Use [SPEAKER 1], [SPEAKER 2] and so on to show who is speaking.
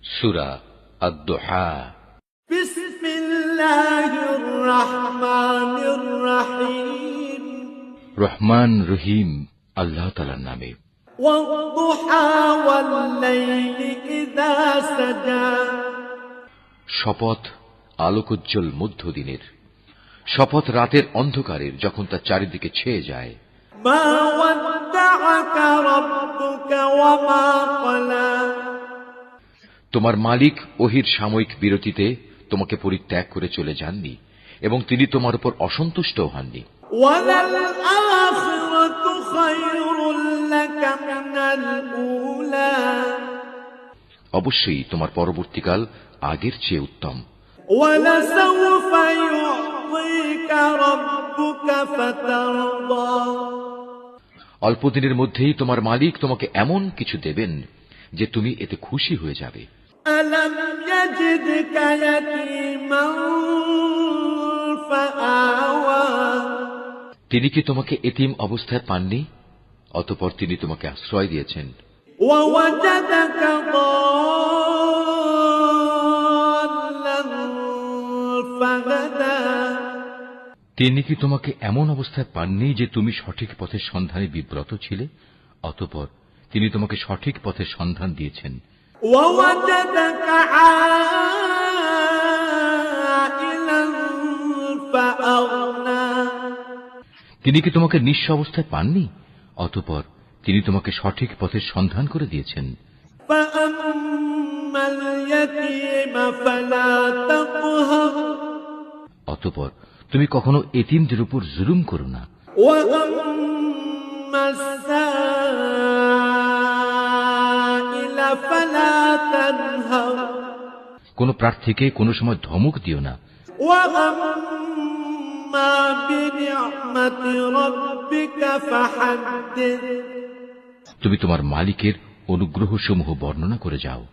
[SPEAKER 1] সূরা আদ-দুহা।
[SPEAKER 2] বিসমিল্লাহির রহমানির রহিম।
[SPEAKER 1] রহমান রহিম আল্লাহ তাআলার নামে।
[SPEAKER 2] ওয়াদ-দুহা ওয়াল-লাইলি ইযা সাজা।
[SPEAKER 1] শপথ আলোকোজ্জ্বল মধ্যদিনের, শপথ রাতের অন্ধকারের যখন তা চারিদিকে ছেয়ে যায়।
[SPEAKER 2] মা ওয়াদ্দাআকা রাব্বুকা ওয়া মা ক্বালা।
[SPEAKER 1] তোমার মালিক ওহীর সাময়িক বিরতিতে তোমাকে পরিত্যাগ করে চলে যাননি এবং তিনি তোমার উপর অসন্তুষ্ট হননি।
[SPEAKER 2] ওয়ালাল আখিরাতু খায়রুল লাকা মিনাল উলা।
[SPEAKER 1] অবশ্যই তোমার পরবর্তীকাল আগের চেয়ে উত্তম।
[SPEAKER 2] ওয়ালাসাওফা ইউ'তিকা রাব্বুকা ফাতারদা।
[SPEAKER 1] অল্পদিনের মধ্যেই তোমার মালিক তোমাকে এমন কিছু দেবেন যে তুমি এতে খুশি হয়ে যাবে।
[SPEAKER 2] আলাম ইয়াজিদকা ইয়াতীমান ফাআওয়া।
[SPEAKER 1] তিনি কি তোমাকে এতিম অবস্থায় পাননি? অতঃপর তিনি তোমাকে আশ্রয় দিয়েছেন।
[SPEAKER 2] ওয়াওয়াজাদাকা দাল্লান ফাহাদা।
[SPEAKER 1] তিনি কি তোমাকে এমন অবস্থায় পাননি যে তুমি সঠিক পথের সন্ধানে বিব্রত ছিলে? অতঃপর তিনি তোমাকে সঠিক পথের সন্ধান দিয়েছেন।
[SPEAKER 2] ওয়াওয়াজাদাকা আইলান ফাআগনা।
[SPEAKER 1] তিনি কি তোমাকে নিঃস্ব অবস্থায় পাননি? অতঃপর তিনি তোমাকে সঠিক পথের সন্ধান করে দিয়েছেন।
[SPEAKER 2] ফাআম্মাল ইয়াতীমা ফালা তাকহার।
[SPEAKER 1] অতঃপর তুমি কখনো এতিমদের উপর জুলুম করো না।
[SPEAKER 2] ওয়াম্মাস সাইলা ফালা তানহার।
[SPEAKER 1] কোন প্রার্থীকে কোনো সময় ধমক দিও না।
[SPEAKER 2] ওয়াম্মা বিনি'মাতি রাব্বিকা ফাহাদ্দিস।
[SPEAKER 1] তুমি তোমার মালিকের অনুগ্রহসমূহ বর্ণনা করে যাও।